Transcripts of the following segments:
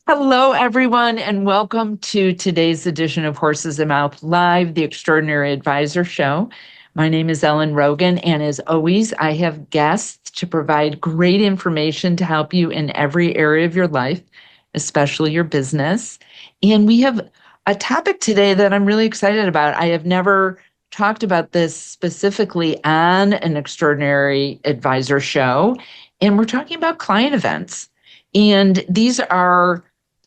Hello, everyone, and welcome to today's edition of Horses and Mouth Live, the Extraordinary Advisor Show. My name is Ellen Rogin, and as always, I have guests to provide great information to help you in every area of your life, especially your business. And we have a topic today that I'm really excited about. I have never talked about this specifically on an Extraordinary Advisor Show, and we're talking about client events. And these are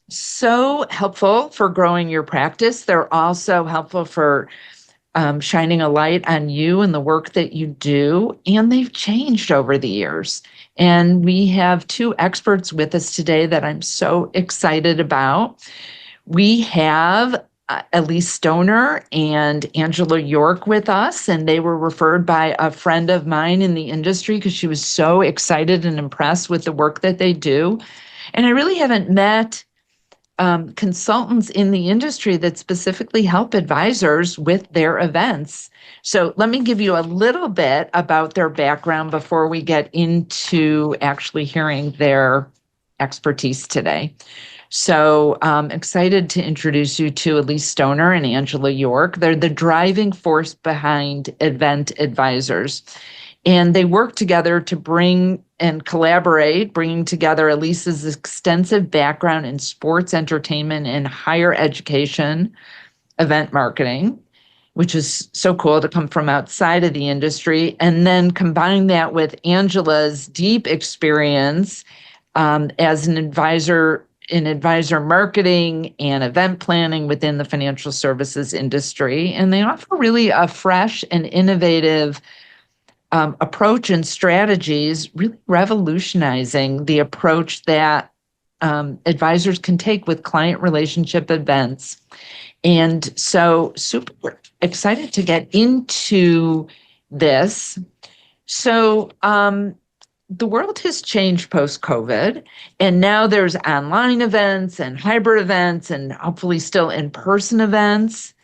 so helpful for growing your practice. They're also helpful for shining a light on you and the work that you do. And they've changed over the years. And we have two experts with us today that I'm so excited about. We have Elyse Stoner and Angela York with us, and they were referred by a friend of mine in the industry because she was so excited and impressed with the work that they do. And I really haven't met consultants in the industry that specifically help advisors with their events. So let me give you a little bit about their background before we get into actually hearing their expertise today. So I'm excited to introduce you to Elyse Stoner and Angela York. They're the driving force behind Event Advisors. And they work together to bring and collaborate, bringing together Elyse's extensive background in sports, entertainment, and higher education event marketing, which is so cool to come from outside of the industry, and then combine that with Angela's deep experience as an advisor in advisor marketing and event planning within the financial services industry. And they offer really a fresh and innovative approach and strategies, really revolutionizing the approach that advisors can take with client relationship events. And so super excited to get into this. So the world has changed post-COVID, and now there's online events and hybrid events and hopefully still in-person events.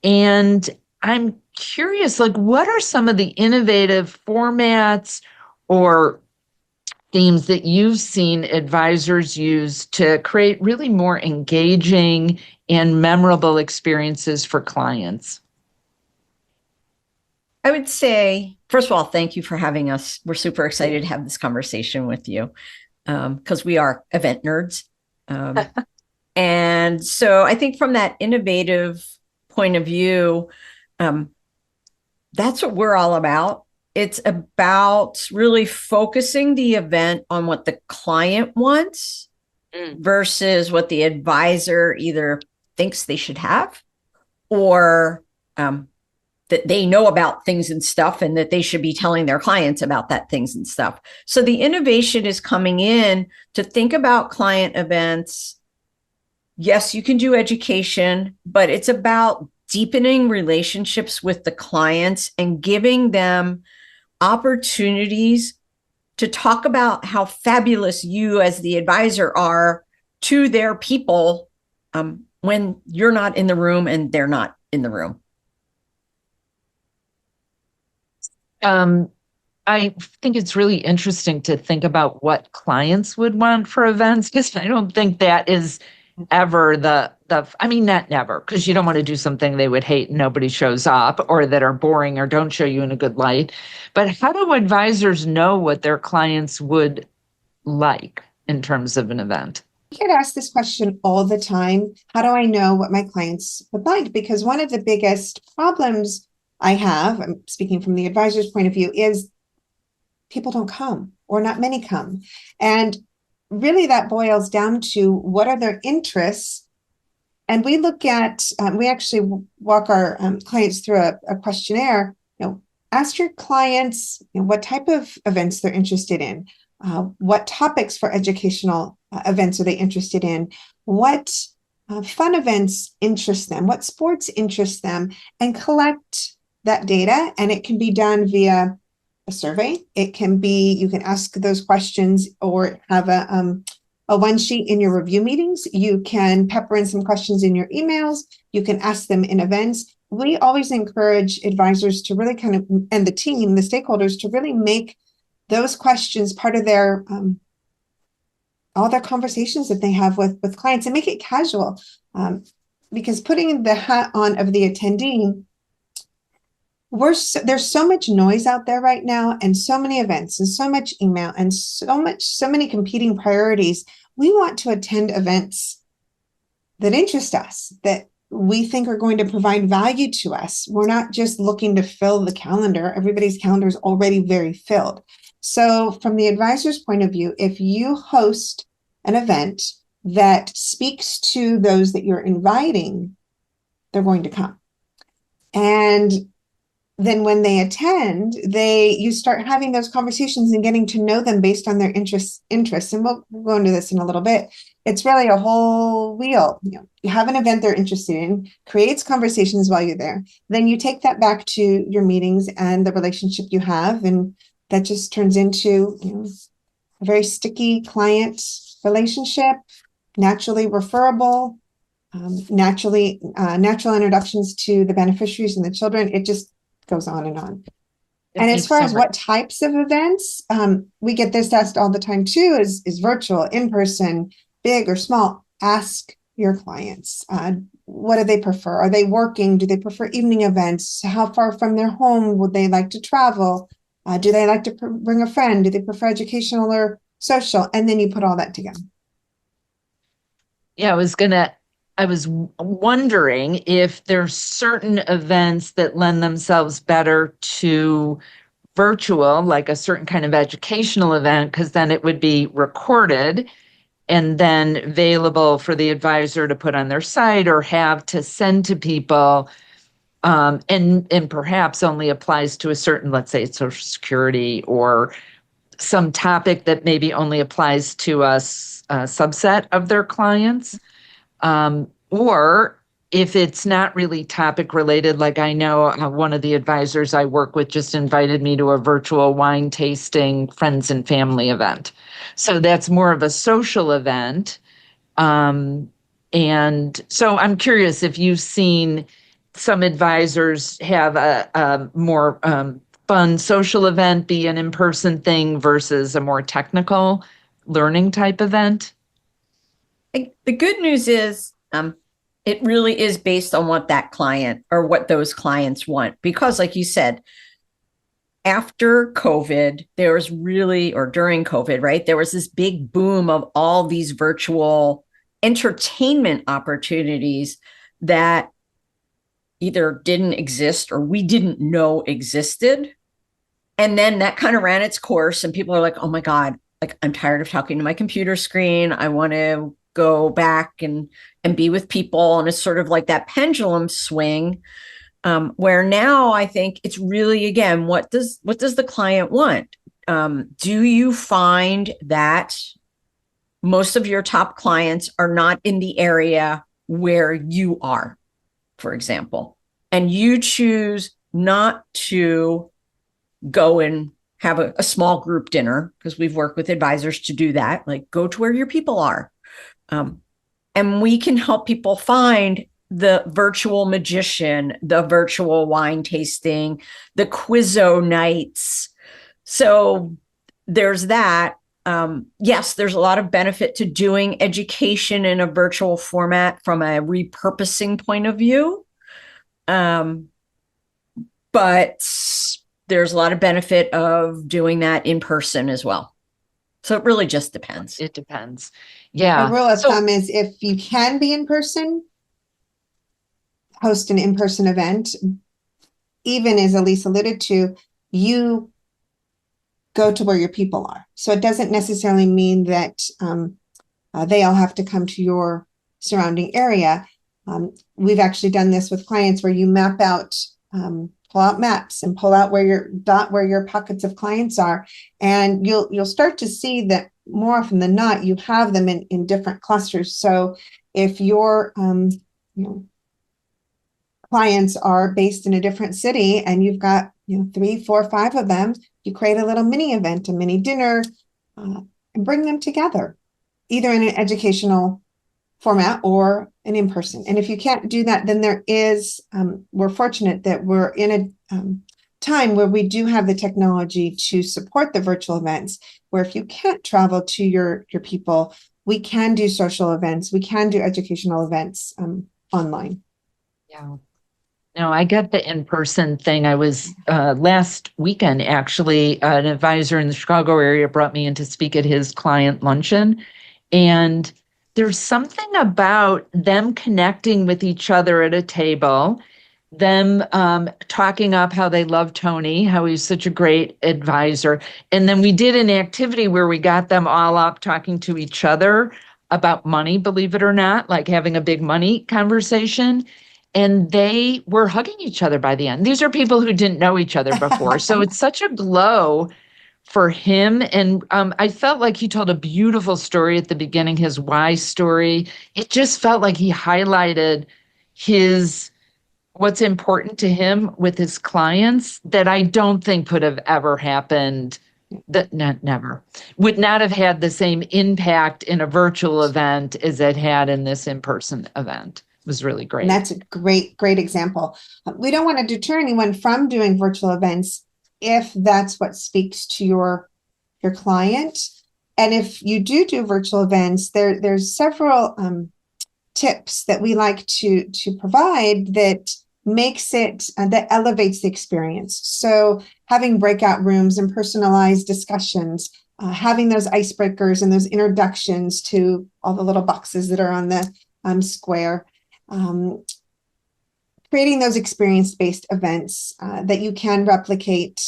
And I'm curious, like, what are some of the innovative formats or themes that you've seen advisors use to create really more engaging and memorable experiences for clients? I would say, first of all, thank you for having us. We're super excited to have this conversation with you because we are event nerds. And so I think from that innovative point of view, that's what we're all about. It's about really focusing the event on what the client wants versus what the advisor either thinks they should have or that they know about things and stuff and that they should be telling their clients about that things and stuff. So the innovation is coming in to think about client events. Yes, you can do education, but it's about deepening relationships with the clients and giving them opportunities to talk about how fabulous you as the advisor are to their people when you're not in the room and they're not in the room. I think it's really interesting to think about what clients would want for events, because I don't think that is ever I mean, not never, because you don't want to do something they would hate and nobody shows up or that are boring or don't show you in a good light. But how do advisors know what their clients would like in terms of an event? I get asked this question all the time. How do I know what my clients would like? Because one of the biggest problems I have, I'm speaking from the advisor's point of view, is people don't come or not many come. And really that boils down to what are their interests. And we look at, we actually walk our clients through a questionnaire. Ask your clients what type of events they're interested in, what topics for educational events are they interested in, what fun events interest them, what sports interest them, and collect that data. And it can be done via a survey. It can be, you can ask those questions or have a one sheet in your review meetings. You can pepper in some questions in your emails. You can ask them in events. We always encourage advisors to really kind of, and the team, the stakeholders, to really make those questions part of their all their conversations that they have with clients, and make it casual. Because putting the hat on of the attendee, there's so much noise out there right now, and so many events and so much email and so many competing priorities. We want to attend events that interest us, that we think are going to provide value to us. We're not just looking to fill the calendar. Everybody's calendar is already very filled. So from the advisor's point of view, if you host an event that speaks to those that you're inviting, they're going to come. And then when they attend, you start having those conversations and getting to know them based on their interests. And we'll go into this in a little bit. It's really a whole wheel. You have an event they're interested in, creates conversations while you're there. Then you take that back to your meetings and the relationship you have. And that just turns into a very sticky client relationship, naturally referable, natural introductions to the beneficiaries and the children. It just goes on and on. And as far as what types of events, we get this asked all the time too, is virtual, in person, big or small. Ask your clients, what do they prefer? Are they working? Do they prefer evening events? How far from their home would they like to travel? Do they like to bring a friend? Do they prefer educational or social? And then you put all that together. Yeah, I was wondering if there's certain events that lend themselves better to virtual, like a certain kind of educational event, because then it would be recorded and then available for the advisor to put on their site or have to send to people, and perhaps only applies to a certain, let's say it's Social Security or some topic that maybe only applies to a subset of their clients. Or if it's not really topic related, like I know one of the advisors I work with just invited me to a virtual wine tasting friends and family event. So that's more of a social event. And so I'm curious if you've seen some advisors have a more fun social event be an in-person thing versus a more technical learning type event. The good news is it really is based on what that client or what those clients want. Because like you said, after COVID, there was really, or during COVID, right, there was this big boom of all these virtual entertainment opportunities that either didn't exist or we didn't know existed. And then that kind of ran its course and people are like, oh my God, like I'm tired of talking to my computer screen. I want to go back and be with people. And it's sort of like that pendulum swing, where now I think it's really, again, what does the client want? Do you find that most of your top clients are not in the area where you are, for example, and you choose not to go and have a small group dinner, because we've worked with advisors to do that, like go to where your people are. And we can help people find the virtual magician, the virtual wine tasting, the quizzo nights. So there's that. Yes, there's a lot of benefit to doing education in a virtual format from a repurposing point of view. But there's a lot of benefit of doing that in person as well. So it really just depends. It depends. Yeah. A rule of thumb is if you can be in person, host an in-person event. Even as Elyse alluded to, you go to where your people are. So it doesn't necessarily mean that they all have to come to your surrounding area. We've actually done this with clients where you map out, pull out maps and pull out where your pockets of clients are. And you'll start to see that more often than not, you have them in different clusters. So if your clients are based in a different city and you've got 3, 4, 5 of them, you create a little mini event, a mini dinner, and bring them together, either in an educational format or an in-person. And if you can't do that, then there is, we're fortunate that we're in a time where we do have the technology to support the virtual events, where if you can't travel to your people, we can do social events, we can do educational events online. Yeah. No, I get the in-person thing. I was last weekend, actually, an advisor in the Chicago area brought me in to speak at his client luncheon. And there's something about them connecting with each other at a table, them talking up how they love Tony, how he's such a great advisor. And then we did an activity where we got them all up talking to each other about money, believe it or not, like having a big money conversation. And they were hugging each other by the end. These are people who didn't know each other before. So it's such a glow for him. And I felt like he told a beautiful story at the beginning, his why story. It just felt like he highlighted what's important to him with his clients that I don't think could have ever happened. Never would not have had the same impact in a virtual event as it had in this in-person event. It was really great. And that's a great example. We don't want to deter anyone from doing virtual events if that's what speaks to your client. And if you do virtual events, there's several tips that we like to provide that makes it that elevates the experience. So having breakout rooms and personalized discussions, having those icebreakers and those introductions to all the little boxes that are on the square, creating those experience-based events that you can replicate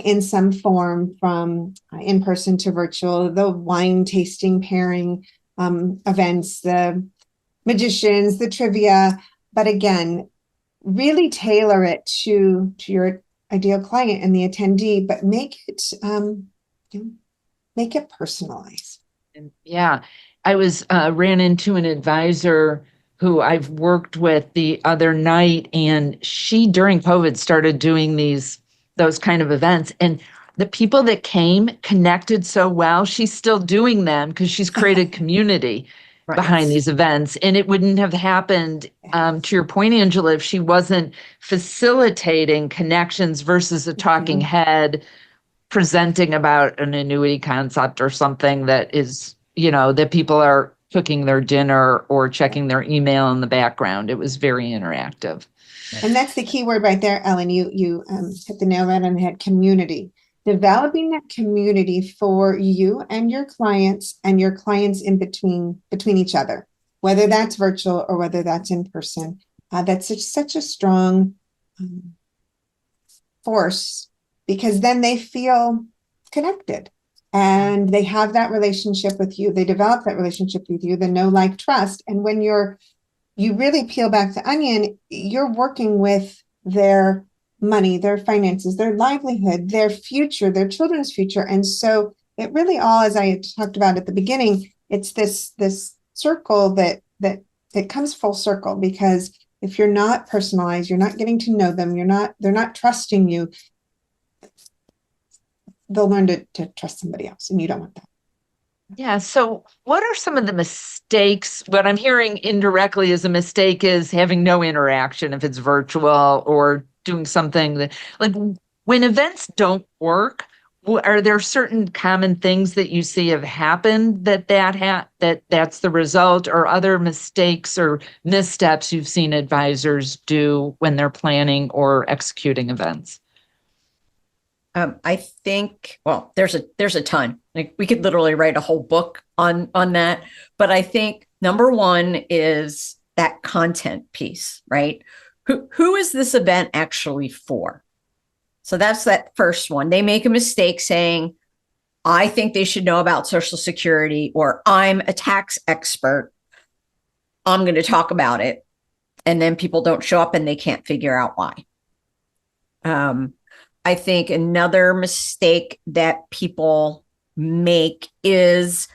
in some form from in-person to virtual, the wine tasting pairing events, the magicians, the trivia, but again, really tailor it to your ideal client and the attendee, but make it personalized. Yeah, I ran into an advisor who I've worked with the other night, and she during COVID started doing those kind of events, and the people that came connected so well. She's still doing them because she's created community Right. behind these events. And it wouldn't have happened, to your point, Angela, if she wasn't facilitating connections versus a talking head presenting about an annuity concept or something that is, that people are cooking their dinner or checking their email in the background. It was very interactive. And that's the key word right there, Ellen. You hit the nail right on the head, community. Developing that community for you and your clients in between each other, whether that's virtual or whether that's in person. That's such a strong force, because then they feel connected and they have that relationship with you. They develop that relationship with you, the know, like, trust. And when you really peel back the onion, you're working with their money, their finances, their livelihood, their future, their children's future. And so it really all, as I talked about at the beginning, it's this circle that comes full circle, because if you're not personalized, you're not getting to know them, they're not trusting you, they'll learn to trust somebody else, and you don't want that. Yeah. So what are some of the mistakes? What I'm hearing indirectly as a mistake is having no interaction if it's virtual, or doing something that, like, when events don't work, are there certain common things that you see have happened that's the result, or other mistakes or missteps you've seen advisors do when they're planning or executing events? I think, well, there's a ton. Like, we could literally write a whole book on that. But I think number one is that content piece, right? Who is this event actually for? So that's that first one. They make a mistake saying, I think they should know about Social Security, or I'm a tax expert, I'm going to talk about it. And then people don't show up and they can't figure out why. I think another mistake that people make is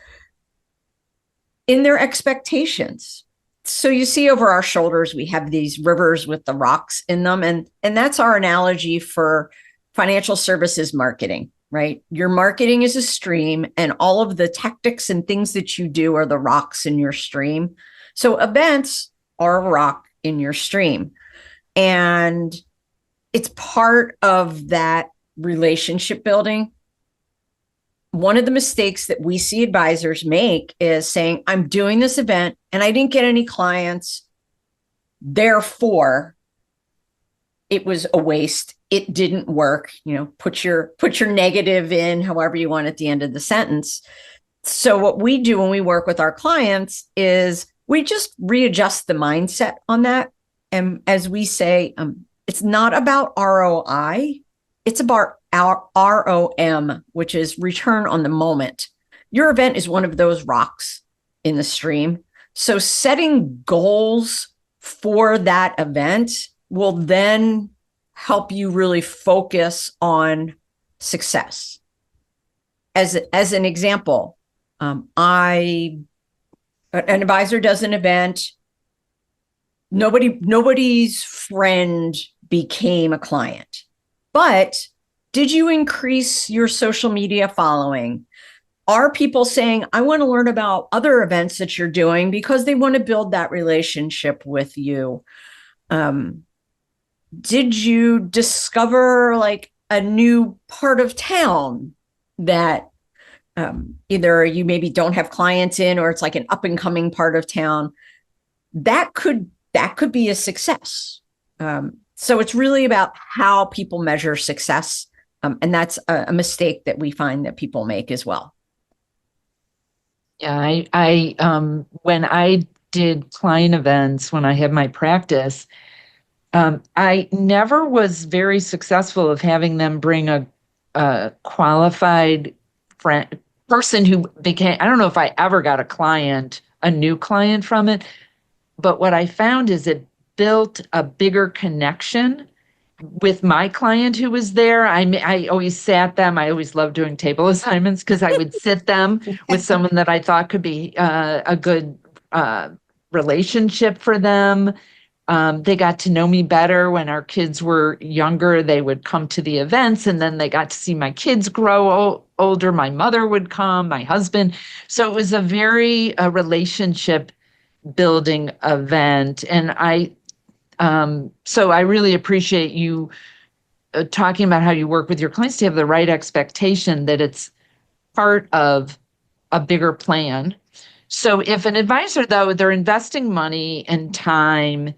in their expectations. So you see over our shoulders, we have these rivers with the rocks in them. And that's our analogy for financial services marketing, right? Your marketing is a stream, and all of the tactics and things that you do are the rocks in your stream. So events are a rock in your stream. And it's part of that relationship building. One of the mistakes that we see advisors make is saying, I'm doing this event and I didn't get any clients. Therefore, it was a waste. It didn't work. Put your negative in however you want at the end of the sentence. So what we do when we work with our clients is we just readjust the mindset on that. And as we say, it's not about ROI. It's about our ROM, which is return on the moment. Your event is one of those rocks in the stream. So setting goals for that event will then help you really focus on success. As an example, an advisor does an event. Nobody's friend became a client. But did you increase your social media following? Are people saying, I want to learn about other events that you're doing because they want to build that relationship with you? Did you discover like a new part of town that either you maybe don't have clients in, or it's like an up and coming part of town? That could be a success. So it's really about how people measure success. And that's a mistake that we find that people make as well. Yeah, I when I did client events, when I had my practice, I never was very successful of having them bring a qualified person who became, I don't know if I ever got a new client from it, but what I found is it built a bigger connection with my client who was there. I always sat them. I always loved doing table assignments because I would sit them with someone that I thought could be a good relationship for them. They got to know me better when our kids were younger. They would come to the events, and then they got to see my kids grow older. My mother would come, my husband. So it was a very relationship building event. And so I really appreciate you talking about how you work with your clients to have the right expectation that it's part of a bigger plan. So if an advisor, though, they're investing money and time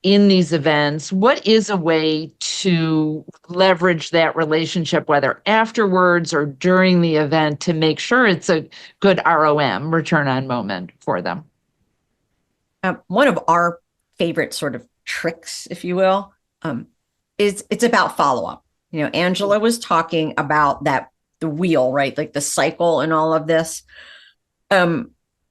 in these events, what is a way to leverage that relationship, whether afterwards or during the event, to make sure it's a good ROM, return on moment, for them? One of our favorite sort of tricks, if you will, is it's about follow-up. Angela was talking about the wheel, right? Like the cycle and all of this.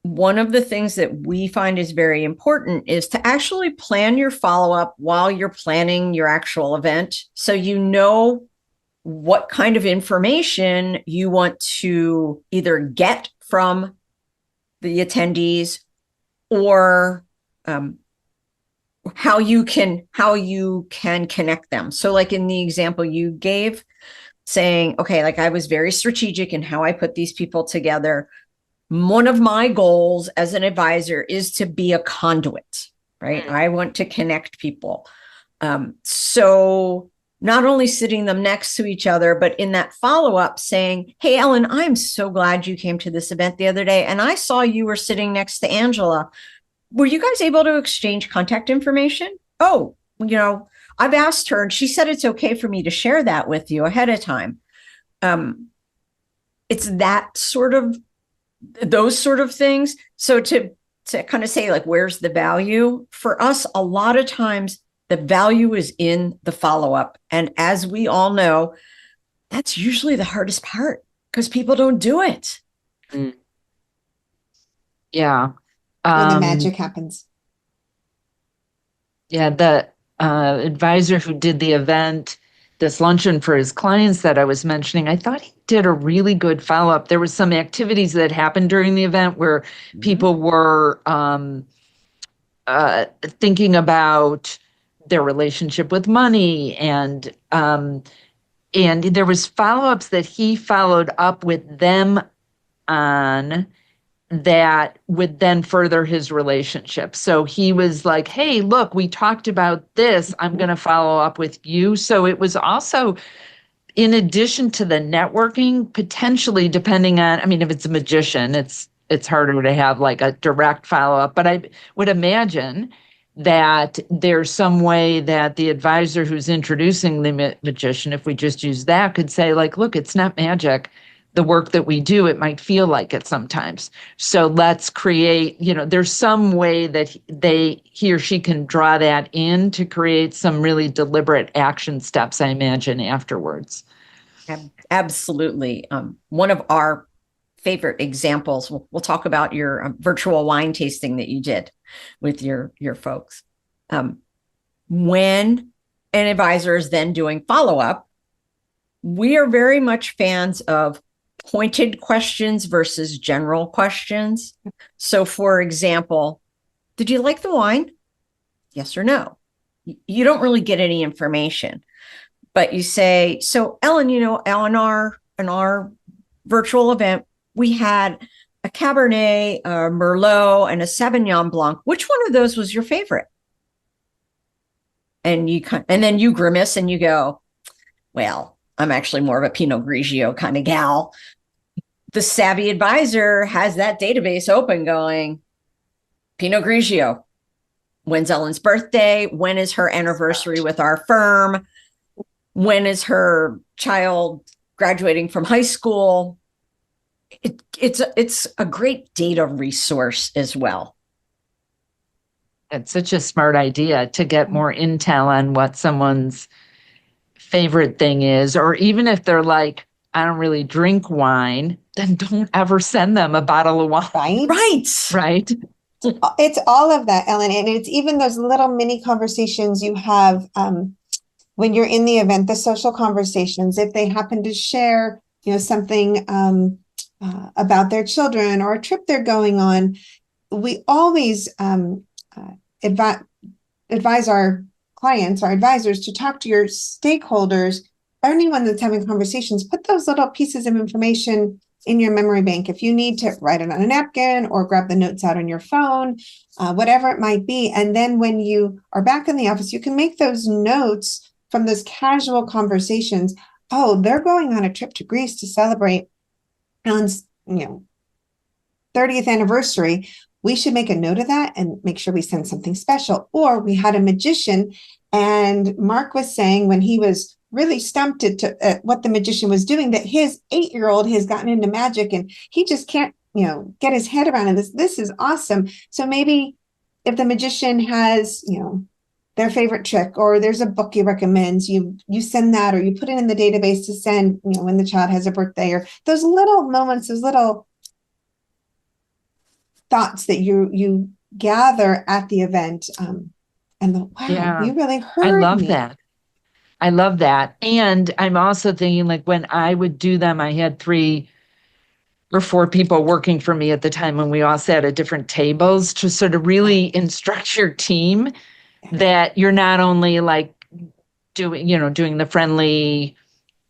One of the things that we find is very important is to actually plan your follow-up while you're planning your actual event. So you know what kind of information you want to either get from the attendees, or how you can connect them. So like in the example you gave, saying, okay, like I was very strategic in how I put these people together. One of my goals as an advisor is to be a conduit, right? I want to connect people. So not only sitting them next to each other, but in that follow-up saying, hey, Ellen, I'm so glad you came to this event the other day, and I saw you were sitting next to Angela. Were you guys able to exchange contact information? Oh, I've asked her and she said it's okay for me to share that with you ahead of time. It's those sort of things. So to kind of say, like, where's the value? For us, a lot of times the value is in the follow-up. And as we all know, that's usually the hardest part because people don't do it. Yeah. When the magic happens. Yeah, the advisor who did the event, this luncheon for his clients that I was mentioning, I thought he did a really good follow-up. There was some activities that happened during the event where people were thinking about their relationship with money, and there was follow-ups that he followed up with them on. that would then further his relationship. So he was like, hey, look, we talked about this. I'm going to follow up with you. So it was also, in addition to the networking, potentially depending on, I mean, if it's a magician, it's harder to have like a direct follow-up, but I would imagine that there's some way that the advisor who's introducing the magician, if we just use that, could say like, look, it's not magic. The work that we do, it might feel like it sometimes. So let's create, there's some way that he or she can draw that in to create some really deliberate action steps, I imagine, afterwards. Absolutely. One of our favorite examples, we'll talk about your virtual wine tasting that you did with your folks. When an advisor is then doing follow-up, we are very much fans of pointed questions versus general questions. So for example, did you like the wine? Yes or no? You don't really get any information, but you say, so Ellen, in our virtual event, we had a Cabernet, a Merlot, and a Sauvignon Blanc. Which one of those was your favorite? And then you grimace and you go, well, I'm actually more of a Pinot Grigio kind of gal. The savvy advisor has that database open going, Pinot Grigio. When's Ellen's birthday? When is her anniversary with our firm? When is her child graduating from high school? It's a great data resource as well. It's such a smart idea to get more intel on what someone's favorite thing is, or even if they're like, I don't really drink wine, then don't ever send them a bottle of wine. Right. It's all of that, Ellen. And it's even those little mini conversations you have when you're in the event, the social conversations, if they happen to share, something about their children or a trip they're going on. We always advise our clients, our advisors, to talk to your stakeholders, anyone that's having conversations, put those little pieces of information in your memory bank. If you need to write it on a napkin or grab the notes out on your phone, whatever it might be. And then when you are back in the office, you can make those notes from those casual conversations. Oh, they're going on a trip to Greece to celebrate Ellen's, 30th anniversary. We should make a note of that and make sure we send something special. Or we had a magician, and Mark was saying when he was really stumped at what the magician was doing, that his 8-year-old has gotten into magic and he just can't, get his head around it. This is awesome. So maybe if the magician has, their favorite trick, or there's a book he recommends, you send that, or you put it in the database to send, when the child has a birthday, or those little moments, those little thoughts that you gather at the event. You really heard me. I love that. And I'm also thinking, like, when I would do them, I had 3 or 4 people working for me at the time, and we all sat at different tables to sort of really instruct your team that you're not only like doing the friendly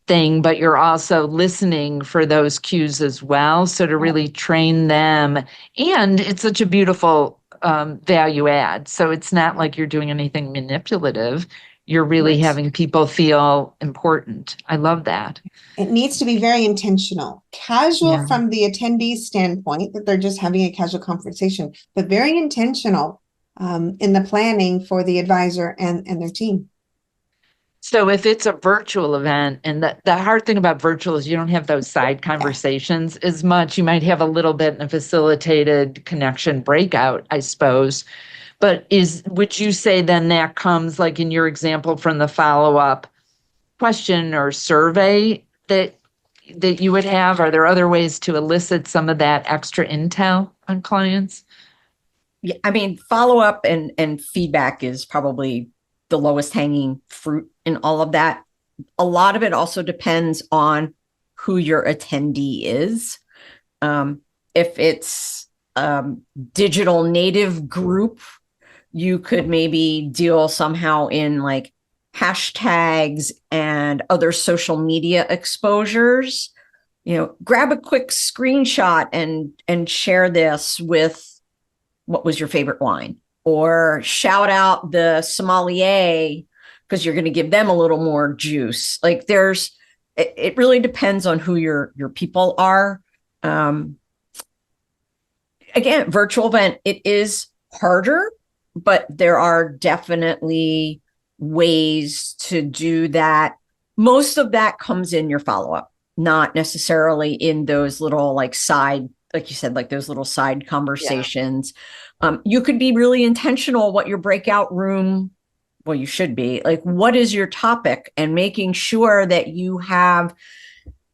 thing, but you're also listening for those cues as well. So to really train them, and it's such a beautiful value add. So it's not like you're doing anything manipulative. You're really having people feel important. I love that. It needs to be very intentional, casual from the attendee's standpoint, that they're just having a casual conversation, but very intentional in the planning for the advisor and their team. So if it's a virtual event, and the hard thing about virtual is you don't have those side conversations as much. You might have a little bit in a facilitated connection breakout, I suppose. But would you say then that comes, like in your example, from the follow-up question or survey that you would have? Are there other ways to elicit some of that extra intel on clients? Yeah, I mean, follow-up and feedback is probably the lowest hanging fruit in all of that. A lot of it also depends on who your attendee is. If it's digital native group, you could maybe deal somehow in like hashtags and other social media exposures. grab a quick screenshot and share this with what was your favorite wine, or shout out the sommelier because you're going to give them a little more juice. Like it really depends on who your people are. Again, virtual event, it is harder, but there are definitely ways to do that. Most of that comes in your follow-up, not necessarily in those little side, like you said, like those little side conversations. Yeah. You could be really intentional what your breakout room, well, you should be like, what is your topic, and making sure that you have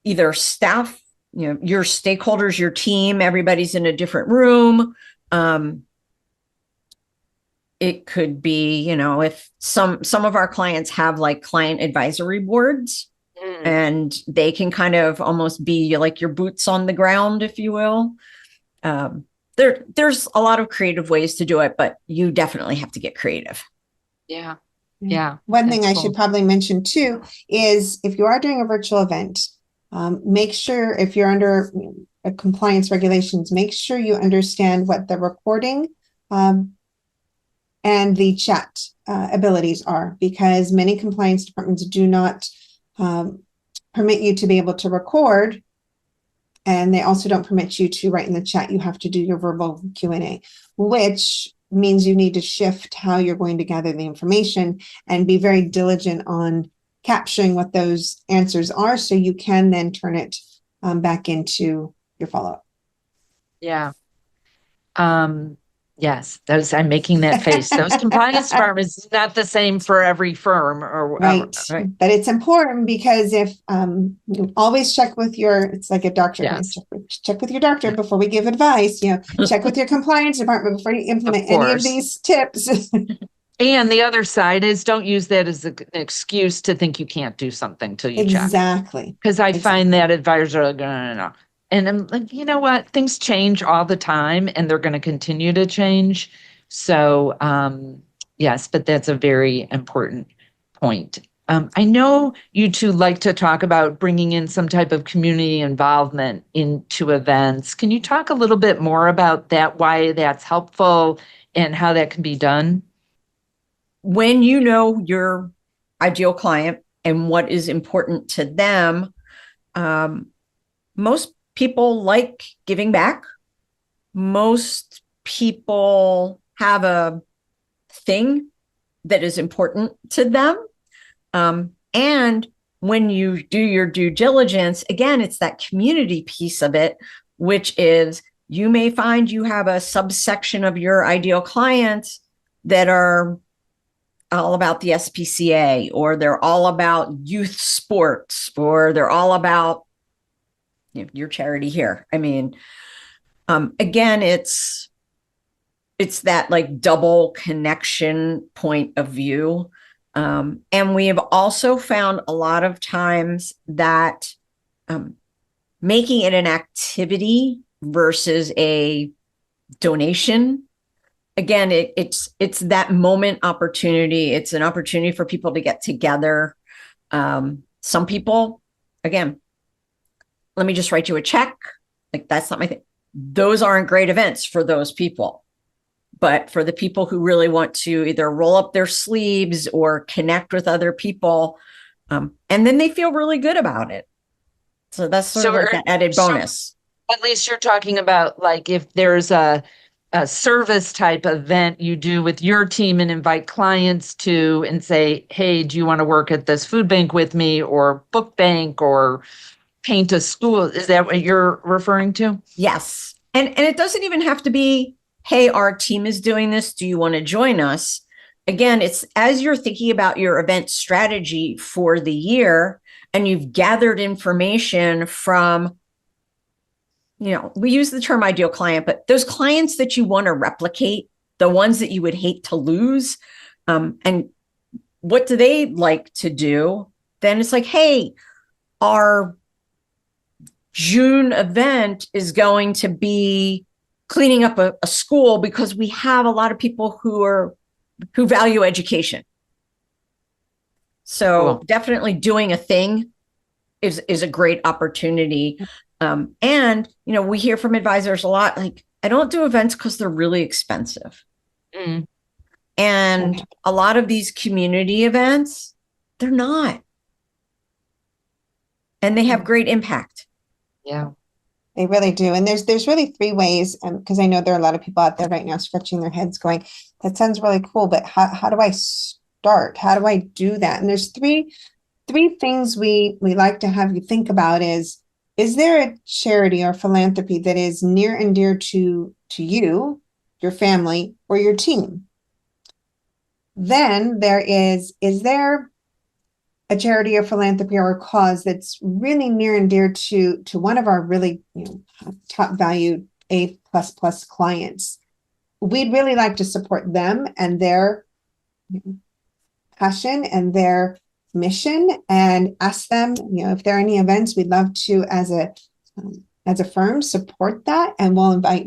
either staff, your stakeholders, your team, everybody's in a different room. It could be, if some of our clients have like client advisory boards, and they can kind of almost be like your boots on the ground, if you will. There's a lot of creative ways to do it, but you definitely have to get creative. Yeah. Yeah. One thing I should probably mention too is if you are doing a virtual event, make sure, if you're under compliance regulations, make sure you understand what the recording and the chat abilities are, because many compliance departments do not permit you to be able to record, and they also don't permit you to write in the chat. You have to do your verbal Q&A, which means you need to shift how you're going to gather the information and be very diligent on capturing what those answers are, so you can then turn it back into your follow-up. Yeah. Yes, I'm making that face. Those compliance departments is not the same for every firm, or right. But it's important, because if you always check with it's like a doctor. Yes. Check with your doctor before we give advice. Check with your compliance department before you implement any of these tips. And the other side is, don't use that as an excuse to think you can't do something till you check. Exactly. Because I find that advisors are like, no. And I'm like, you know what? Things change all the time, and they're going to continue to change. So, yes, but that's a very important point. I know you two like to talk about bringing in some type of community involvement into events. Can you talk a little bit more about that, why that's helpful and how that can be done? When you know your ideal client and what is important to them, most people like giving back. Most people have a thing that is important to them. And when you do your due diligence, again, it's that community piece of it, which is you may find you have a subsection of your ideal clients that are all about the SPCA, or they're all about youth sports, or they're all about your charity here. I mean, again, it's that like double connection point of view. And we have also found a lot of times that making it an activity versus a donation, again, it's that moment opportunity. It's an opportunity for people to get together. Some people, again, let me just write you a check. Like, that's not my thing. Those aren't great events for those people. But for the people who really want to either roll up their sleeves or connect with other people, and then they feel really good about it. So that's sort of like an added bonus. At least you're talking about, like, if there's a service type event you do with your team and invite clients to and say, hey, do you want to work at this food bank with me, or book bank, or paint a school? Is that what you're referring to? Yes. And it doesn't even have to be, hey, our team is doing this. Do you want to join us? Again, it's as you're thinking about your event strategy for the year, and you've gathered information from, we use the term ideal client, but those clients that you want to replicate, the ones that you would hate to lose, and what do they like to do? Then it's like, hey, our June event is going to be cleaning up a school, because we have a lot of people who value education. So Definitely doing a thing is a great opportunity. And, we hear from advisors a lot, like, I don't do events because they're really expensive. Mm. And a lot of these community events, they're not. And they have great impact. Yeah. They really do. And there's really three ways, because I know there are a lot of people out there right now scratching their heads going, that sounds really cool, but how do I start? How do I do that? And there's three things we like to have you think about is there a charity or philanthropy that is near and dear to you, your family, or your team? Then there is there a charity or philanthropy or a cause that's really near and dear to one of our really top valued A++ clients? We'd really like to support them and their passion and their mission, and ask them, if there are any events, we'd love to, as a firm, support that, and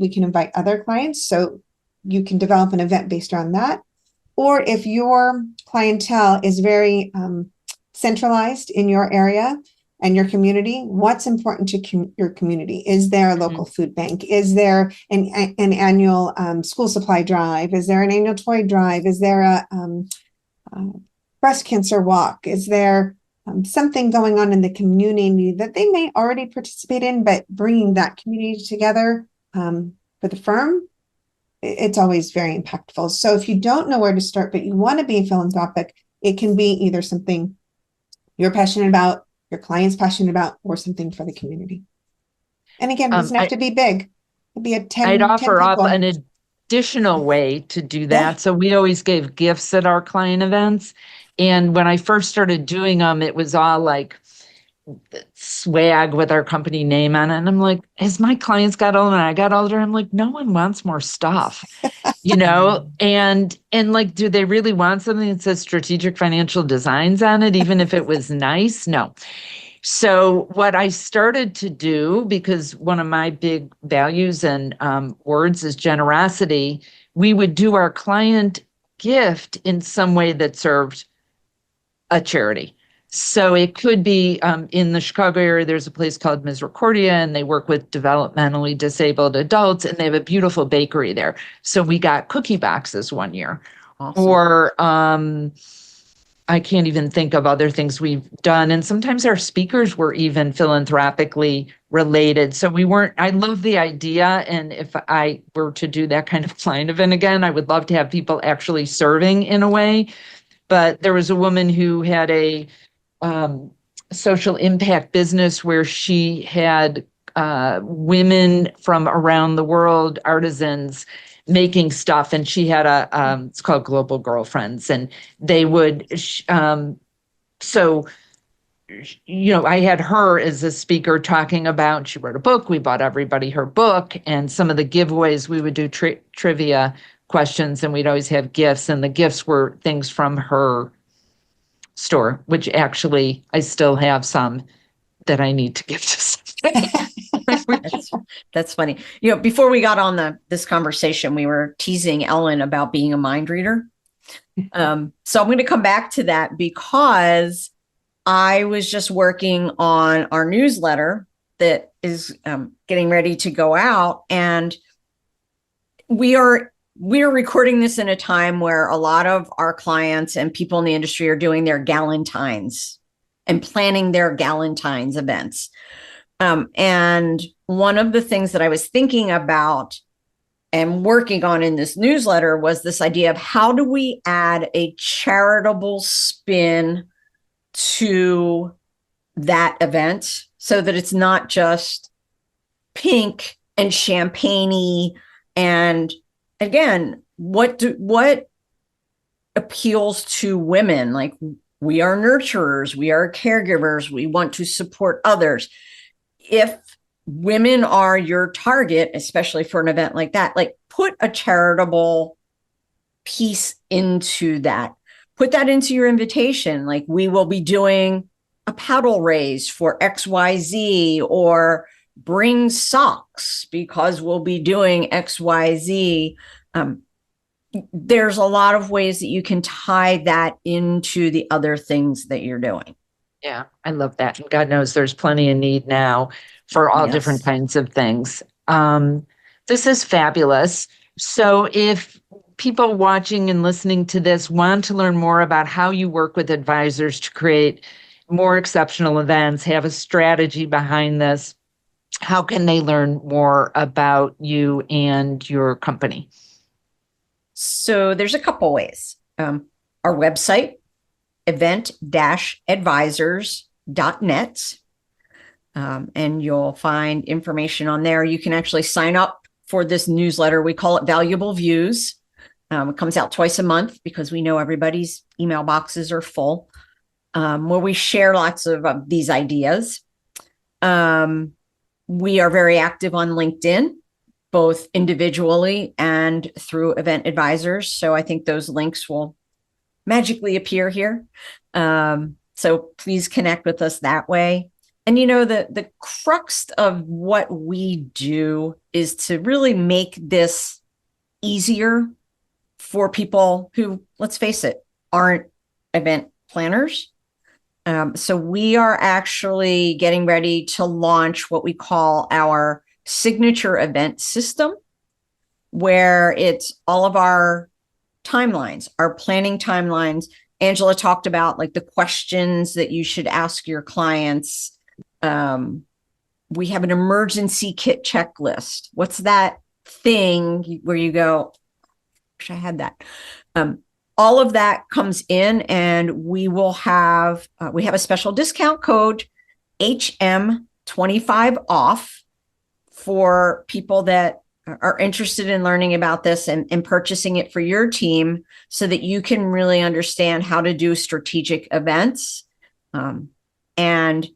we can invite other clients, so you can develop an event based on that. Or if your clientele is very centralized in your area and your community, what's important to your community? Is there a local food bank? Is there an annual school supply drive? Is there an annual toy drive? Is there a breast cancer walk? Is there something going on in the community that they may already participate in, but bringing that community together for the firm, it's always very impactful. So if you don't know where to start, but you want to be philanthropic, it can be either something you're passionate about, your client's passionate about, or something for the community. And again, it doesn't have to be big. It'd be a 10. I'd offer 10 up people. an additional way to do that. Yeah. So we always gave gifts at our client events. And when I first started doing them, it was all like swag with our company name on it. And I'm like, as my clients got older and I got older, I'm like, no one wants more stuff, and like, do they really want something that says strategic financial designs on it, even if it was nice? No. So what I started to do, because one of my big values and words is generosity, we would do our client gift in some way that served a charity. So it could be in the Chicago area, there's a place called Misericordia, and they work with developmentally disabled adults, and they have a beautiful bakery there. So we got cookie boxes one year. Awesome. Or I can't even think of other things we've done. And sometimes our speakers were even philanthropically related. So I love the idea. And if I were to do that kind of client event again, I would love to have people actually serving in a way. But there was a woman who had a social impact business where she had women from around the world, artisans, making stuff, and she had it's called Global Girlfriends, and they would I had her as a speaker talking about, she wrote a book, we bought everybody her book, and some of the giveaways, we would do trivia questions, and we'd always have gifts, and the gifts were things from her store, which actually I still have some that I need to give to somebody. That's funny. Before we got on this conversation, we were teasing Ellen about being a mind reader. So I'm going to come back to that, because I was just working on our newsletter that is getting ready to go out, and we are recording this in a time where a lot of our clients and people in the industry are doing their Galentines and planning their Galentines events. And one of the things that I was thinking about and working on in this newsletter was this idea of how do we add a charitable spin to that event so that it's not just pink and champagne-y. And again, what appeals to women? Like, we are nurturers, we are caregivers, we want to support others. If women are your target, especially for an event like that, like, put a charitable piece into that. Put that into your invitation. Like, we will be doing a paddle raise for XYZ, or bring socks because we'll be doing XYZ. There's a lot of ways that you can tie that into the other things that you're doing. Yeah, I love that. And God knows there's plenty of need now for all different Yes. kinds of things. This is fabulous. So if people watching and listening to this want to learn more about how you work with advisors to create more exceptional events, have a strategy behind this, how can they learn more about you and your company? So there's a couple ways. Our website, event-advisors.net. And you'll find information on there. You can actually sign up for this newsletter. We call it Valuable Views. It comes out twice a month because we know everybody's email boxes are full, where we share lots of these ideas. We are very active on LinkedIn, both individually and through Event Advisors. So I think those links will magically appear here. So please connect with us that way. And the crux of what we do is to really make this easier for people who, let's face it, aren't event planners. So we are actually getting ready to launch what we call our signature event system, where it's all of our timelines, our planning timelines. Angela talked about like the questions that you should ask your clients. We have an emergency kit checklist. What's that thing where you go, wish I had that. All of that comes in, and we have a special discount code, HM25 off, for people that are interested in learning about this and purchasing it for your team, so that you can really understand how to do strategic events. And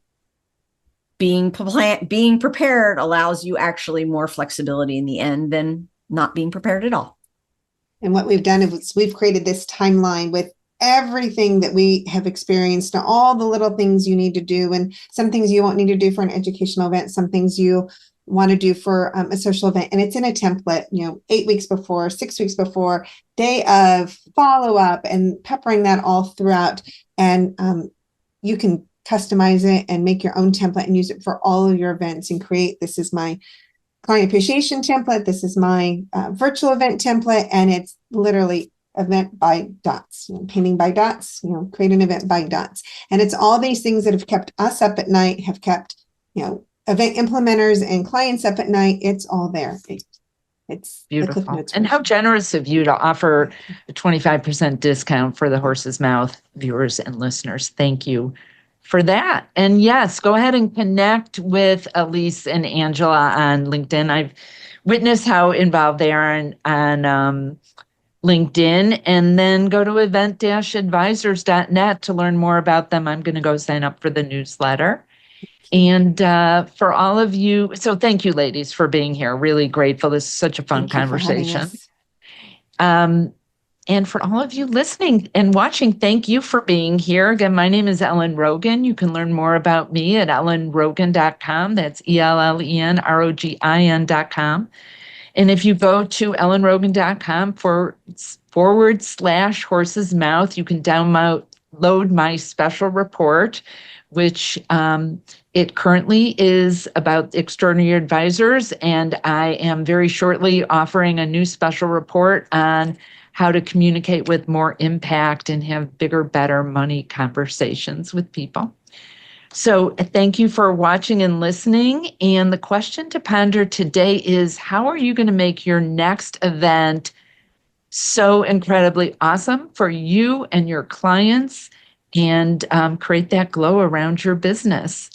being prepared allows you actually more flexibility in the end than not being prepared at all. And what we've done is we've created this timeline with everything that we have experienced, and all the little things you need to do, and some things you won't need to do for an educational event, some things you want to do for a social event. And it's in a template, 8 weeks before, 6 weeks before, day of, follow up, and peppering that all throughout. And you can customize it and make your own template and use it for all of your events and create, this is my client appreciation template, this is my virtual event template, and it's literally event by dots, painting by dots, create an event by dots. And it's all these things that have kept us up at night, have kept, event implementers and clients up at night. It's all there. It's beautiful. And how generous of you to offer a 25% discount for the Horse's Mouth viewers and listeners. Thank you for that. And yes, go ahead and connect with Elyse and Angela on LinkedIn. I've witnessed how involved they are on LinkedIn, and then go to event-advisors.net to learn more about them. I'm going to go sign up for the newsletter. And for all of you, so thank you, ladies, for being here. Really grateful. This is such a fun conversation. And for all of you listening and watching, thank you for being here. Again, my name is Ellen Rogin. You can learn more about me at ellenrogin.com. That's ELLENROGIN.com. And if you go to ellenrogin.com/horse's mouth, you can download my special report, which it currently is about extraordinary advisors. And I am very shortly offering a new special report on how to communicate with more impact and have bigger, better money conversations with people. So thank you for watching and listening. And the question to ponder today is, how are you going to make your next event so incredibly awesome for you and your clients, and create that glow around your business?